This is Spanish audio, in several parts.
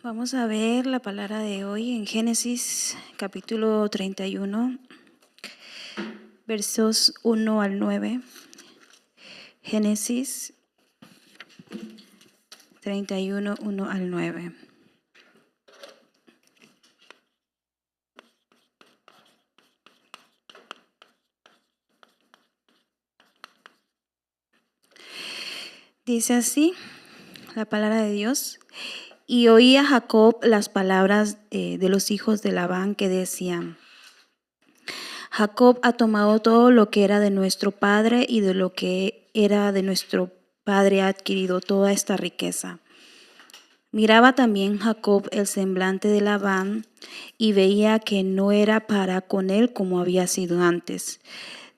Vamos a ver la palabra de hoy en Génesis capítulo 31, versos 1 al 9. Génesis 31, 1 al 9. Dice así la palabra de Dios. Y oía Jacob las palabras de los hijos de Labán que decían: Jacob ha tomado todo lo que era de nuestro padre, y de lo que era de nuestro padre ha adquirido toda esta riqueza. Miraba también Jacob el semblante de Labán, y veía que no era para con él como había sido antes.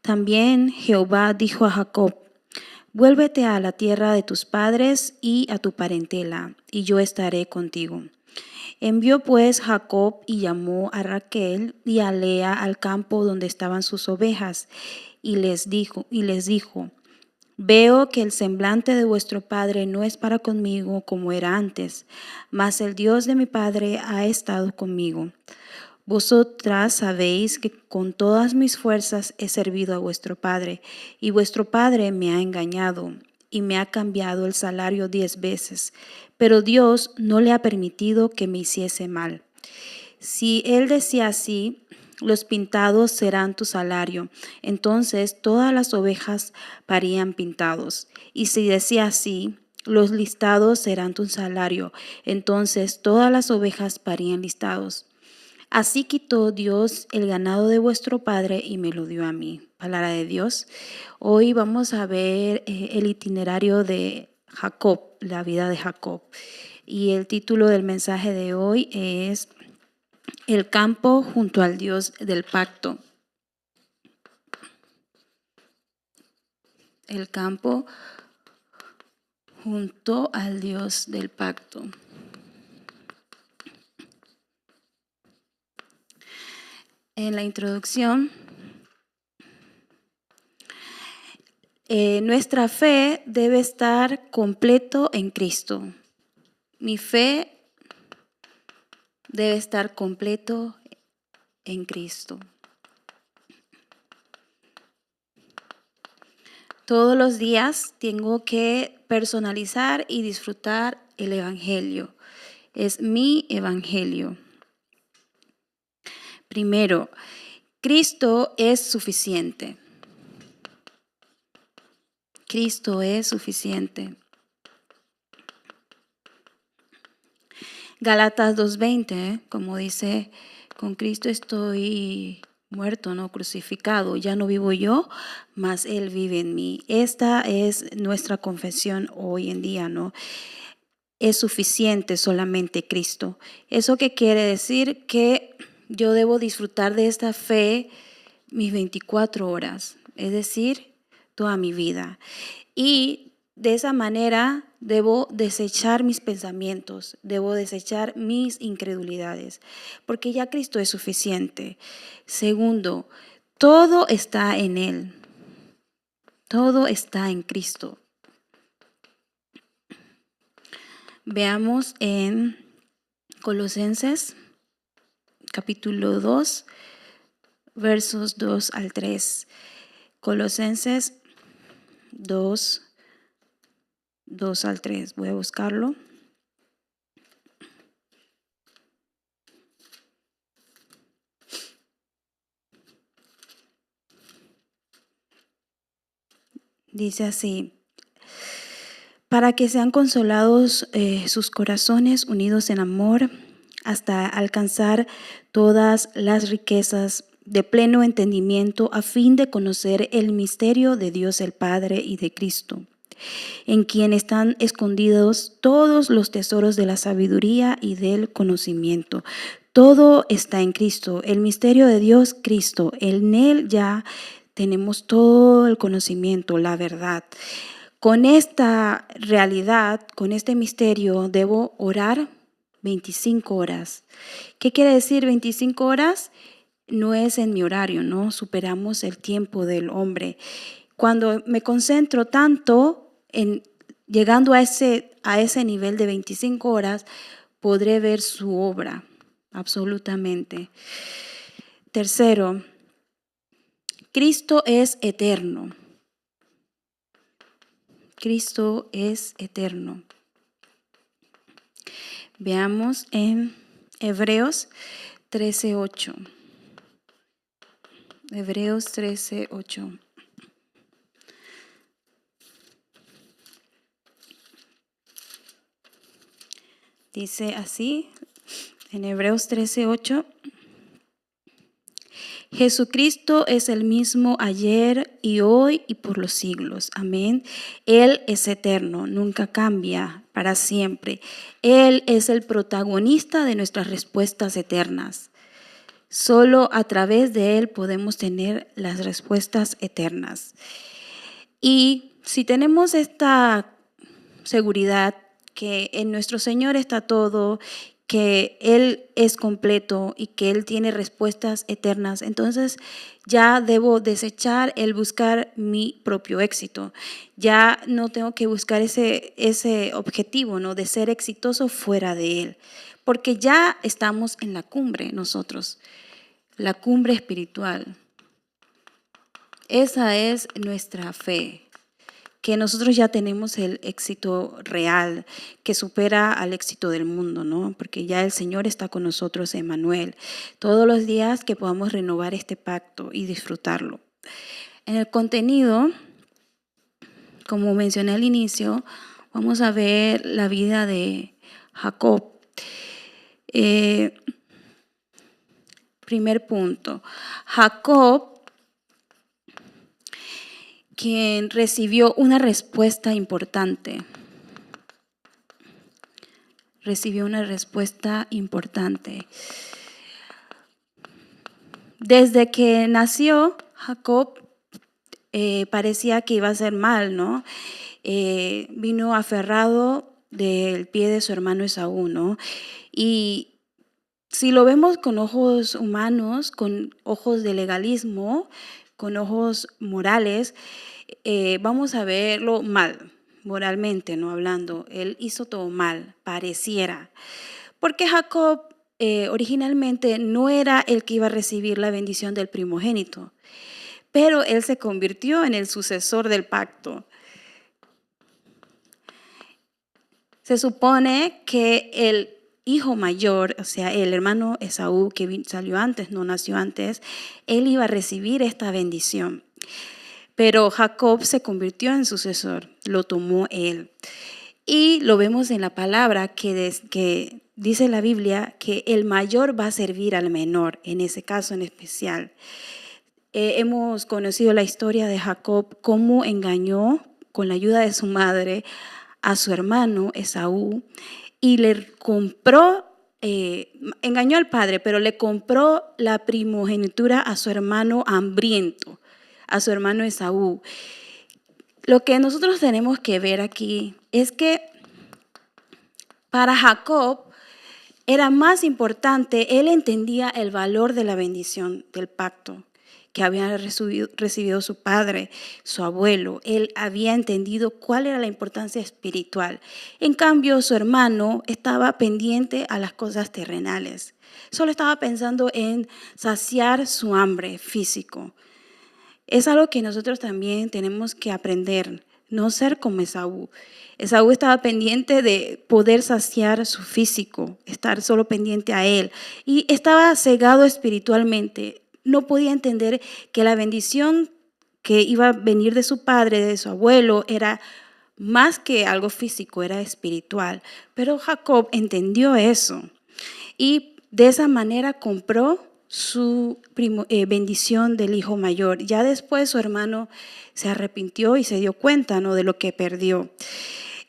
También Jehová dijo a Jacob: Vuélvete a la tierra de tus padres y a tu parentela, y yo estaré contigo. Envió pues Jacob y llamó a Raquel y a Lea al campo donde estaban sus ovejas, y les dijo: Veo que el semblante de vuestro padre no es para conmigo como era antes, mas el Dios de mi padre ha estado conmigo. Vosotras sabéis que con todas mis fuerzas he servido a vuestro padre, y vuestro padre me ha engañado y me ha cambiado el salario 10 veces, pero Dios no le ha permitido que me hiciese mal. Si él decía así: los pintados serán tu salario, entonces todas las ovejas parían pintados. Y si decía así: los listados serán tu salario, entonces todas las ovejas parían listados. Así quitó Dios el ganado de vuestro padre y me lo dio a mí. Palabra de Dios. Hoy vamos a ver el itinerario de Jacob, la vida de Jacob. Y el título del mensaje de hoy es El campo junto al Dios del pacto. El campo junto al Dios del pacto. En la introducción, nuestra fe debe estar completo en Cristo. Mi fe debe estar completo en Cristo. Todos los días tengo que personalizar y disfrutar el Evangelio. Es mi Evangelio. Primero, Cristo es suficiente. Cristo es suficiente. Gálatas 2:20, como dice: con Cristo estoy muerto, no crucificado, ya no vivo yo, mas Él vive en mí. Esta es nuestra confesión hoy en día, ¿no? Es suficiente solamente Cristo. ¿Eso qué quiere decir? Que yo debo disfrutar de esta fe mis 24 horas, es decir, toda mi vida. Y de esa manera debo desechar mis pensamientos, debo desechar mis incredulidades, porque ya Cristo es suficiente. Segundo, todo está en Él. Todo está en Cristo. Veamos en Colosenses capítulo 2, versos 2 al 3. Colosenses 2, 2 al 3. Voy a buscarlo. Dice así: para que sean consolados sus corazones unidos en amor, hasta alcanzar todas las riquezas de pleno entendimiento, a fin de conocer el misterio de Dios el Padre y de Cristo, en quien están escondidos todos los tesoros de la sabiduría y del conocimiento. Todo está en Cristo, el misterio de Dios, Cristo. En Él ya tenemos todo el conocimiento, la verdad. Con esta realidad, con este misterio, debo orar 25 horas. ¿Qué quiere decir 25 horas? No es en mi horario, no superamos el tiempo del hombre. Cuando me concentro tanto en llegando a ese nivel de 25 horas, podré ver su obra, absolutamente. Tercero, Cristo es eterno. Cristo es eterno. Veamos en Hebreos 13:8. Hebreos 13:8. Dice así, en Hebreos 13:8. Jesucristo es el mismo ayer y hoy y por los siglos. Amén. Él es eterno, nunca cambia, para siempre. Él es el protagonista de nuestras respuestas eternas. Solo a través de Él podemos tener las respuestas eternas. Y si tenemos esta seguridad que en nuestro Señor está todo, que Él es completo y que Él tiene respuestas eternas, entonces ya debo desechar el buscar mi propio éxito. Ya no tengo que buscar ese objetivo, ¿no?, de ser exitoso fuera de Él, porque ya estamos en la cumbre nosotros, la cumbre espiritual. Esa es nuestra fe, que nosotros ya tenemos el éxito real que supera al éxito del mundo, ¿no? Porque ya el Señor está con nosotros, Emmanuel, todos los días que podamos renovar este pacto y disfrutarlo. En el contenido, como mencioné al inicio, vamos a ver la vida de Jacob. Primer punto, Jacob, quien recibió una respuesta importante. Recibió una respuesta importante. Desde que nació, Jacob parecía que iba a ser mal, ¿no? Vino aferrado del pie de su hermano Esaú, ¿no? Y si lo vemos con ojos humanos, con ojos de legalismo, con ojos morales, vamos a verlo mal, moralmente, no hablando. Él hizo todo mal, pareciera. Porque Jacob originalmente no era el que iba a recibir la bendición del primogénito, pero él se convirtió en el sucesor del pacto. Se supone que el hijo mayor, o sea, el hermano Esaú, que salió antes, no nació antes, él iba a recibir esta bendición. Pero Jacob se convirtió en sucesor, lo tomó él. Y lo vemos en la palabra que dice la Biblia que el mayor va a servir al menor, en ese caso en especial. Hemos conocido la historia de Jacob, cómo engañó con la ayuda de su madre a su hermano Esaú y le compró, engañó al padre, pero le compró la primogenitura a su hermano hambriento, a su hermano Esaú. Lo que nosotros tenemos que ver aquí es que para Jacob era más importante, él entendía el valor de la bendición del pacto que había recibido su padre, su abuelo. Él había entendido cuál era la importancia espiritual. En cambio, su hermano estaba pendiente a las cosas terrenales. Solo estaba pensando en saciar su hambre físico. Es algo que nosotros también tenemos que aprender, no ser como Esaú. Esaú estaba pendiente de poder saciar su físico, estar solo pendiente a él. Y estaba cegado espiritualmente. No podía entender que la bendición que iba a venir de su padre, de su abuelo, era más que algo físico, era espiritual. Pero Jacob entendió eso y de esa manera compró su bendición del hijo mayor. Ya después su hermano se arrepintió y se dio cuenta, ¿no?, de lo que perdió.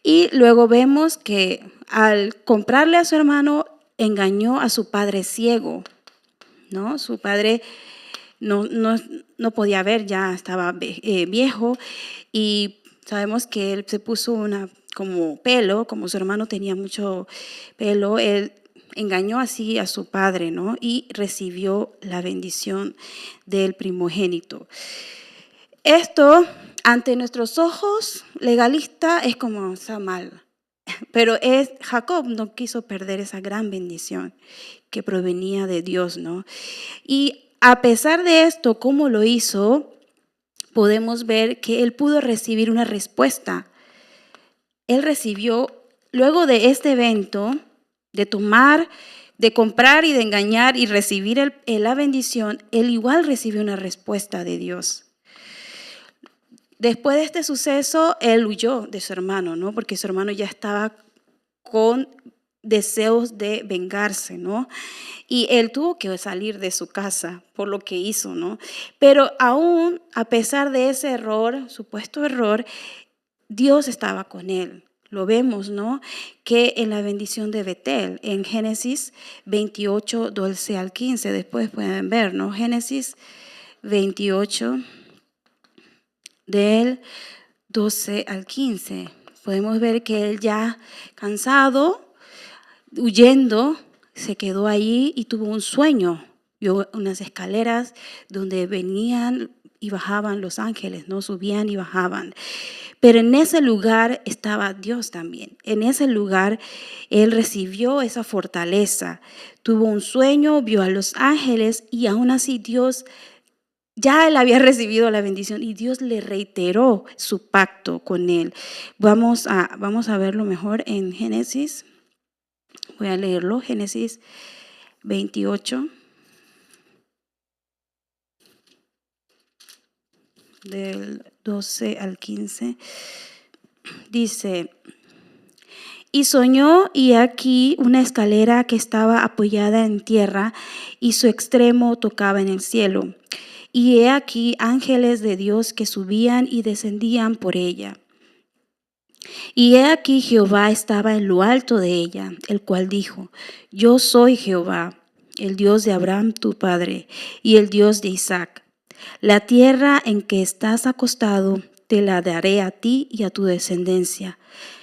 Y luego vemos que al comprarle a su hermano, engañó a su padre ciego, ¿no? Su padre no podía ver, ya estaba viejo, y sabemos que él se puso como pelo, como su hermano tenía mucho pelo, él engañó así a su padre, ¿no? Y recibió la bendición del primogénito. Esto, ante nuestros ojos legalistas, es como está mal. Pero Jacob no quiso perder esa gran bendición que provenía de Dios, ¿no? Y a pesar de esto, ¿cómo lo hizo? Podemos ver que él pudo recibir una respuesta. Él recibió, luego de este evento, de tomar, de comprar y de engañar y recibir la bendición, él igual recibió una respuesta de Dios. Después de este suceso, él huyó de su hermano, ¿no? Porque su hermano ya estaba con deseos de vengarse, ¿no? Y él tuvo que salir de su casa por lo que hizo, ¿no? Pero aún, a pesar de ese error, supuesto error, Dios estaba con él. Lo vemos, ¿no? Que en la bendición de Betel, en Génesis 28, 12 al 15, después pueden ver, ¿no? Génesis 28, del 12 al 15. Podemos ver que él ya cansado, huyendo, se quedó ahí y tuvo un sueño. Vio unas escaleras donde venían y bajaban los ángeles, ¿no? Subían y bajaban. Pero en ese lugar estaba Dios también. En ese lugar él recibió esa fortaleza. Tuvo un sueño, vio a los ángeles y aún así Dios, ya él había recibido la bendición y Dios le reiteró su pacto con él. Vamos a verlo mejor en Génesis. Voy a leerlo, Génesis 28, del 12 al 15. Dice: y soñó, y aquí una escalera que estaba apoyada en tierra, y su extremo tocaba en el cielo. Y he aquí ángeles de Dios que subían y descendían por ella. Y he aquí Jehová estaba en lo alto de ella, el cual dijo: yo soy Jehová, el Dios de Abraham tu padre, y el Dios de Isaac. La tierra en que estás acostado te la daré a ti y a tu descendencia.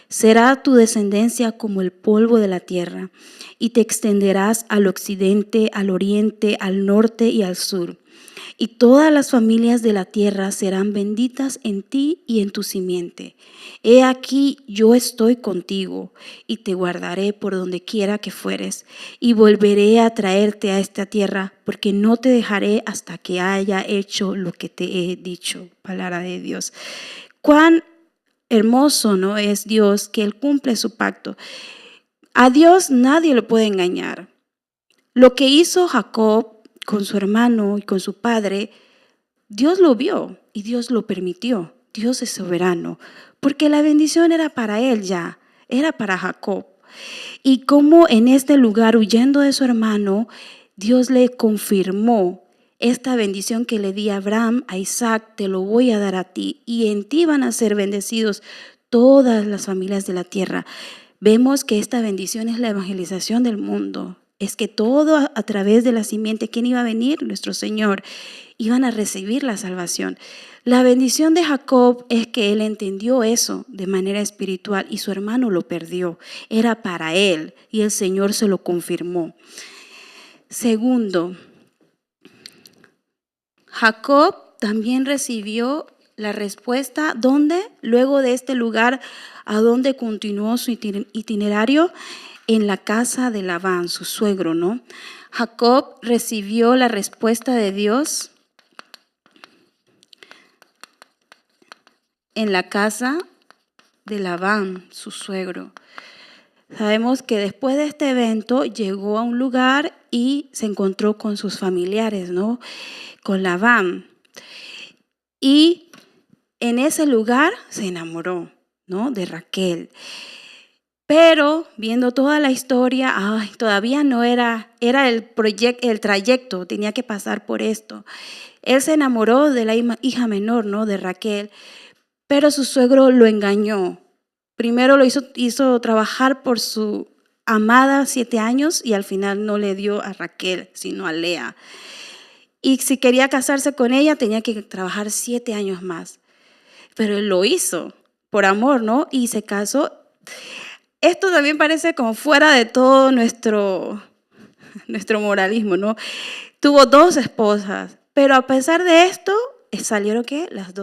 Será tu descendencia como el polvo de la tierra, y te extenderás al occidente, al oriente, al norte y al sur. Y todas las familias de la tierra serán benditas en ti y en tu simiente. He aquí yo estoy contigo y te guardaré por donde quiera que fueres, y volveré a traerte a esta tierra, porque no te dejaré hasta que haya hecho lo que te he dicho. Palabra de Dios. Cuán hermoso, ¿no?, es Dios, que Él cumple su pacto. A Dios nadie lo puede engañar. Lo que hizo Jacob con su hermano y con su padre, Dios lo vio y Dios lo permitió. Dios es soberano, porque la bendición era para él ya, era para Jacob. Y como en este lugar, huyendo de su hermano, Dios le confirmó esta bendición que le di a Abraham, a Isaac: te lo voy a dar a ti, y en ti van a ser bendecidos todas las familias de la tierra. Vemos que esta bendición es la evangelización del mundo. Es que todo a través de la simiente, ¿quién iba a venir? Nuestro Señor. Iban a recibir la salvación. La bendición de Jacob es que él entendió eso de manera espiritual y su hermano lo perdió. Era para él y el Señor se lo confirmó. Segundo, Jacob también recibió la respuesta. ¿Dónde? Luego de este lugar, ¿a dónde continuó su itinerario? En la casa de Labán, su suegro, ¿no? Jacob recibió la respuesta de Dios en la casa de Labán, su suegro. Sabemos que después de este evento llegó a un lugar y se encontró con sus familiares, ¿no? Con Labán. Y en ese lugar se enamoró, ¿no?, de Raquel. Pero viendo toda la historia, todavía no era el trayecto, tenía que pasar por esto. Él se enamoró de la hija menor, ¿no?, de Raquel, pero su suegro lo engañó. Primero lo hizo trabajar por su amada 7 años y al final no le dio a Raquel, sino a Lea. Y si quería casarse con ella, tenía que trabajar 7 años más. Pero él lo hizo por amor, ¿no? Y se casó. Esto también parece como fuera de todo nuestro moralismo, ¿no? Tuvo 2 esposas, pero a pesar de esto, salieron ¿qué? Los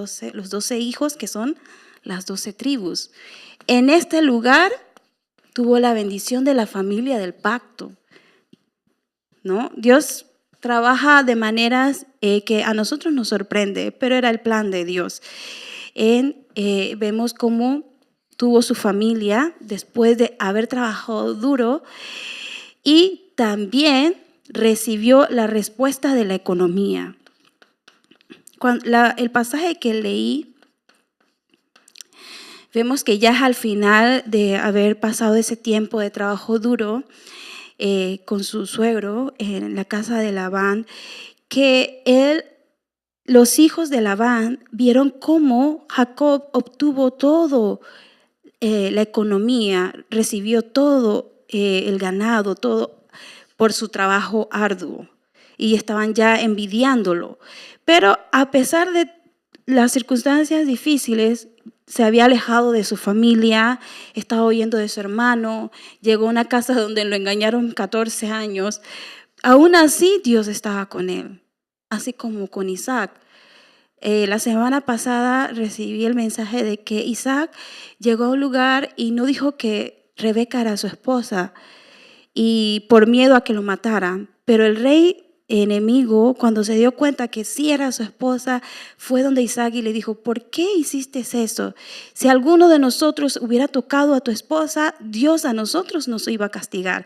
12 hijos, que son las 12 tribus. En este lugar tuvo la bendición de la familia del pacto, ¿no? Dios trabaja de maneras que a nosotros nos sorprende, pero era el plan de Dios. Vemos cómo tuvo su familia después de haber trabajado duro y también recibió la respuesta de la economía. El pasaje que leí, vemos que ya al final de haber pasado ese tiempo de trabajo duro con su suegro en la casa de Labán, que los hijos de Labán vieron cómo Jacob obtuvo todo, la economía, recibió todo el ganado, todo por su trabajo arduo, y estaban ya envidiándolo. Pero a pesar de las circunstancias difíciles, se había alejado de su familia, estaba huyendo de su hermano, llegó a una casa donde lo engañaron 14 años. Aún así, Dios estaba con él, así como con Isaac. La semana pasada recibí el mensaje de que Isaac llegó a un lugar y no dijo que Rebeca era su esposa, y por miedo a que lo mataran. Pero el rey enemigo, cuando se dio cuenta que sí era su esposa, fue donde Isaac y le dijo: ¿por qué hiciste eso? Si alguno de nosotros hubiera tocado a tu esposa, Dios a nosotros nos iba a castigar.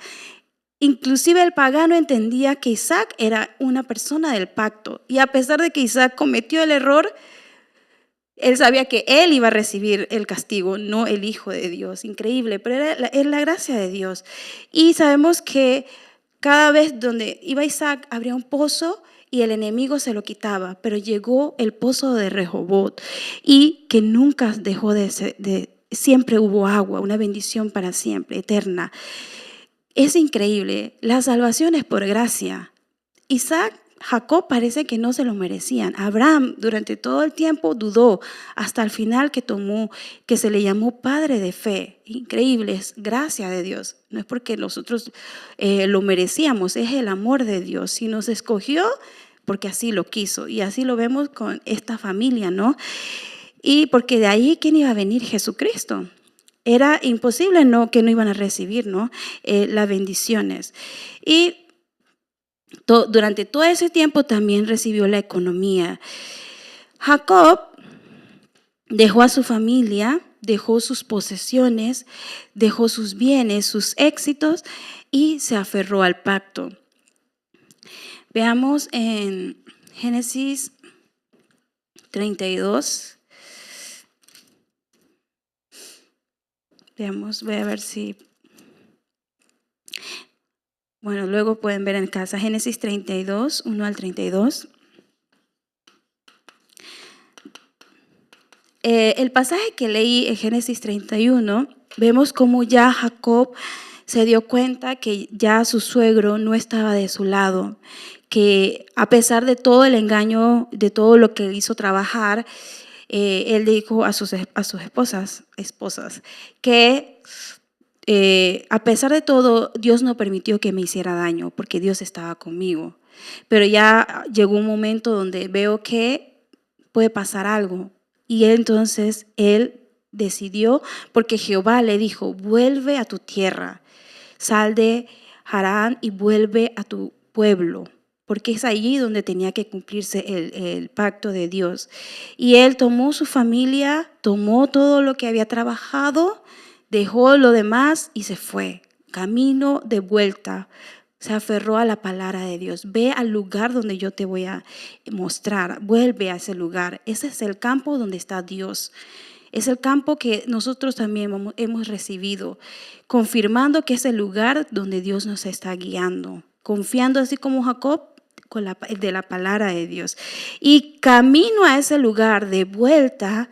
Inclusive el pagano entendía que Isaac era una persona del pacto, y a pesar de que Isaac cometió el error, él sabía que él iba a recibir el castigo, no el hijo de Dios. Increíble, pero era la gracia de Dios. Y sabemos que cada vez donde iba Isaac habría un pozo y el enemigo se lo quitaba, pero llegó el pozo de Rehobot, y que nunca dejó siempre hubo agua, una bendición para siempre, eterna. Es increíble, la salvación es por gracia. Jacob parece que no se lo merecían. Abraham durante todo el tiempo dudó, hasta el final que se le llamó padre de fe. Increíble, es gracia de Dios. No es porque nosotros lo merecíamos, es el amor de Dios. Si nos escogió, porque así lo quiso. Y así lo vemos con esta familia, ¿no? Y porque de ahí, ¿quién iba a venir? Jesucristo. Era imposible que no iban a recibir, ¿no? Las bendiciones. Y durante todo ese tiempo también recibió la economía. Jacob dejó a su familia, dejó sus posesiones, dejó sus bienes, sus éxitos, y se aferró al pacto. Veamos en Génesis 32. Veamos, voy a ver si... Bueno, luego pueden ver en casa. Génesis 32, 1 al 32. El pasaje que leí en Génesis 31, vemos cómo ya Jacob se dio cuenta que ya su suegro no estaba de su lado, que a pesar de todo el engaño, de todo lo que hizo trabajar, él dijo a sus esposas que a pesar de todo, Dios no permitió que me hiciera daño, porque Dios estaba conmigo. Pero ya llegó un momento donde veo que puede pasar algo. Y entonces él decidió, porque Jehová le dijo: vuelve a tu tierra, sal de Harán y vuelve a tu pueblo, porque es allí donde tenía que cumplirse el pacto de Dios. Y él tomó su familia, tomó todo lo que había trabajado, dejó lo demás y se fue, camino de vuelta. Se aferró a la palabra de Dios. Ve al lugar donde yo te voy a mostrar. Vuelve a ese lugar. Ese es el campo donde está Dios. Es el campo que nosotros también hemos recibido, confirmando que es el lugar donde Dios nos está guiando, confiando así como Jacob de la palabra de Dios. Y camino a ese lugar de vuelta,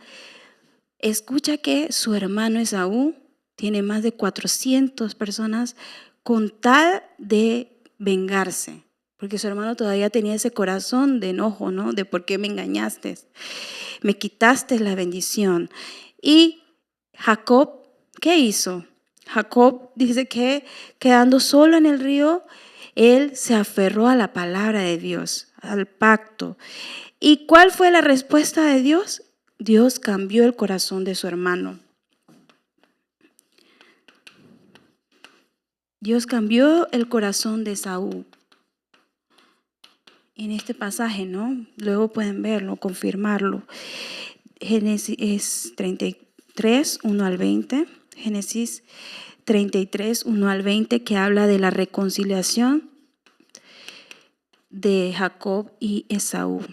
escucha que su hermano Esaú tiene más de 400 personas con tal de vengarse, porque su hermano todavía tenía ese corazón de enojo, ¿no? De por qué me engañaste, me quitaste la bendición. Y Jacob, ¿qué hizo? Jacob dice que quedando solo en el río, él se aferró a la palabra de Dios, al pacto. ¿Y cuál fue la respuesta de Dios? Dios cambió el corazón de su hermano. Dios cambió el corazón de Saúl. En este pasaje, ¿no? Luego pueden verlo, confirmarlo. Génesis 33, 1 al 20. Génesis 33, 1 al 20, que habla de la reconciliación de Jacob y Esaú.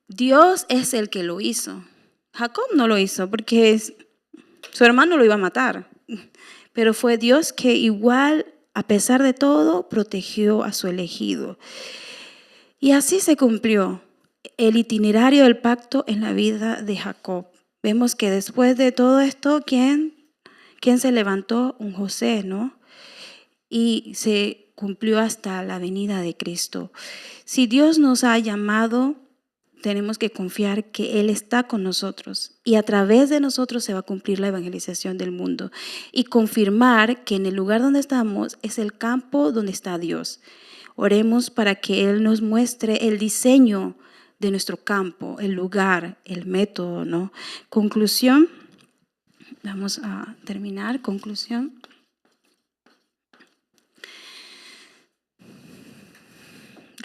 Dios es el que lo hizo. Jacob no lo hizo porque su hermano lo iba a matar. Pero fue Dios que igual, a pesar de todo, protegió a su elegido. Y así se cumplió el itinerario del pacto en la vida de Jacob. Vemos que después de todo esto, ¿quién se levantó? Un José, ¿no? Y se cumplió hasta la venida de Cristo. Si Dios nos ha llamado, tenemos que confiar que Él está con nosotros y a través de nosotros se va a cumplir la evangelización del mundo y confirmar que en el lugar donde estamos es el campo donde está Dios. Oremos para que Él nos muestre el diseño de nuestro campo, el lugar, el método, ¿no? Conclusión, vamos a terminar, conclusión.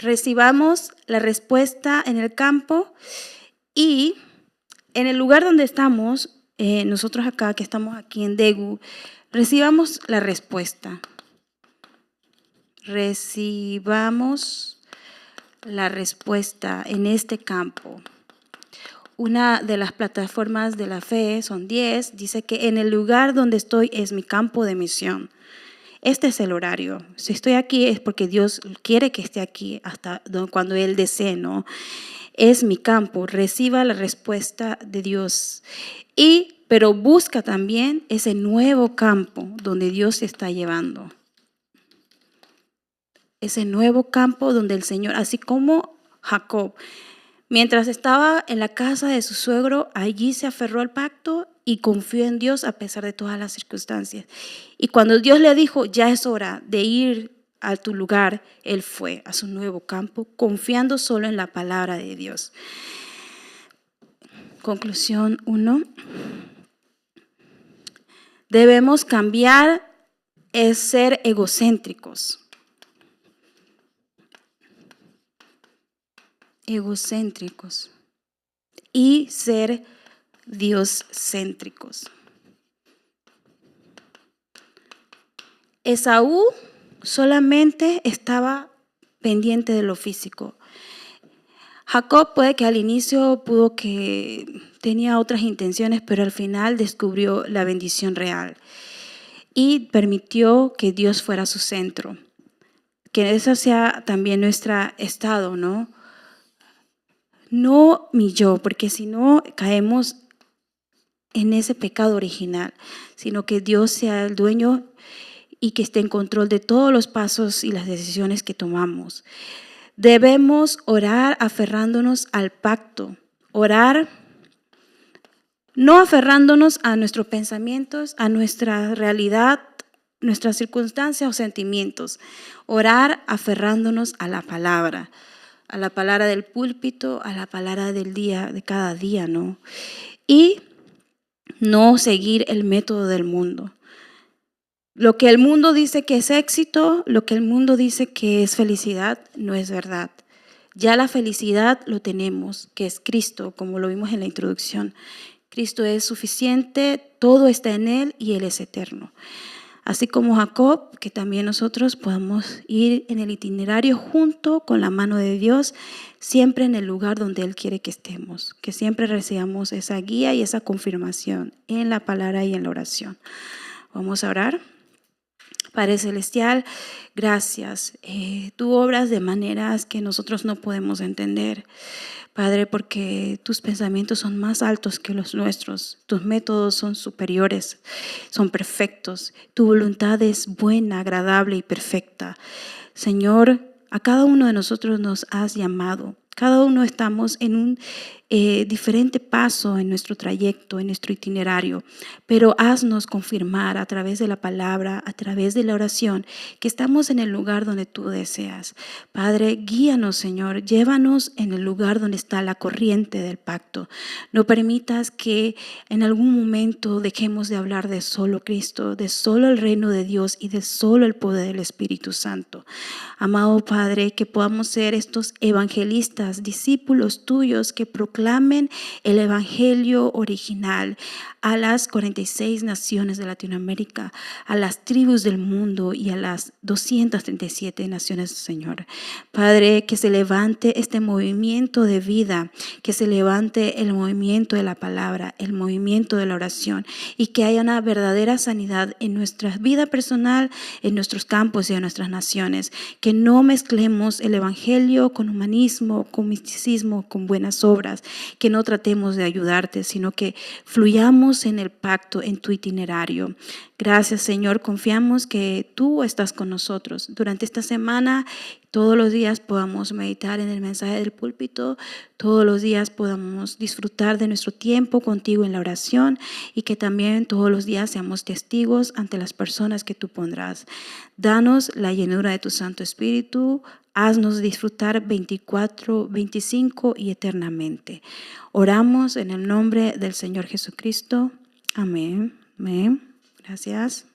Recibamos la respuesta en el campo y en el lugar donde estamos, nosotros acá, que estamos aquí en Daegu, recibamos la respuesta. Recibamos la respuesta en este campo. Una de las plataformas de la fe, son 10, dice que en el lugar donde estoy es mi campo de misión. Este es el horario. Si estoy aquí es porque Dios quiere que esté aquí hasta cuando Él desee, ¿no? Es mi campo. Reciba la respuesta de Dios. Pero busca también ese nuevo campo donde Dios te está llevando. Ese nuevo campo donde el Señor, así como Jacob, mientras estaba en la casa de su suegro, allí se aferró al pacto y confió en Dios a pesar de todas las circunstancias. Y cuando Dios le dijo, ya es hora de ir a tu lugar, él fue a su nuevo campo, confiando solo en la palabra de Dios. Conclusión 1. Debemos cambiar el ser egocéntricos. Egocéntricos. Y ser dioscéntricos. Esaú solamente estaba pendiente de lo físico. Jacob puede que al inicio pudo que tenía otras intenciones, pero al final descubrió la bendición real y permitió que Dios fuera su centro. Que eso sea también nuestro estado, ¿no? No mi yo, porque si no caemos en ese pecado original, sino que Dios sea el dueño y que esté en control de todos los pasos y las decisiones que tomamos. Debemos orar aferrándonos al pacto, orar no aferrándonos a nuestros pensamientos, a nuestra realidad, nuestras circunstancias o sentimientos. Orar aferrándonos a la palabra del púlpito, a la palabra del día, de cada día, ¿no? Y no seguir el método del mundo. Lo que el mundo dice que es éxito, lo que el mundo dice que es felicidad, no es verdad. Ya la felicidad lo tenemos, que es Cristo, como lo vimos en la introducción. Cristo es suficiente, todo está en Él y Él es eterno. Así como Jacob, que también nosotros podamos ir en el itinerario junto con la mano de Dios, siempre en el lugar donde Él quiere que estemos, que siempre recibamos esa guía y esa confirmación en la palabra y en la oración. Vamos a orar. Padre Celestial, gracias. Tú obras de maneras que nosotros no podemos entender. Padre, porque tus pensamientos son más altos que los nuestros. Tus métodos son superiores, son perfectos. Tu voluntad es buena, agradable y perfecta. Señor, a cada uno de nosotros nos has llamado. Cada uno estamos en un diferente paso en nuestro trayecto, en nuestro itinerario, pero haznos confirmar a través de la palabra, a través de la oración, que estamos en el lugar donde tú deseas. Padre, guíanos, Señor, llévanos en el lugar donde está la corriente del pacto. No permitas que en algún momento dejemos de hablar de solo Cristo, de solo el reino de Dios y de solo el poder del Espíritu Santo. Amado Padre, que podamos ser estos evangelistas, discípulos tuyos que proclamen el evangelio original a las 46 naciones de Latinoamérica, a las tribus del mundo y a las 237 naciones, Señor. Padre, que se levante este movimiento de vida, que se levante el movimiento de la palabra, el movimiento de la oración y que haya una verdadera sanidad en nuestra vida personal, en nuestros campos y en nuestras naciones. Que no mezclemos el evangelio con humanismo, con misticismo, con buenas obras, que no tratemos de ayudarte, sino que fluyamos en el pacto, en tu itinerario. Gracias, Señor, confiamos que tú estás con nosotros. Durante esta semana, todos los días podamos meditar en el mensaje del púlpito, todos los días podamos disfrutar de nuestro tiempo contigo en la oración y que también todos los días seamos testigos ante las personas que tú pondrás. Danos la llenura de tu Santo Espíritu, haznos disfrutar 24, 25 y eternamente. Oramos en el nombre del Señor Jesucristo. Amén. Amén. Gracias.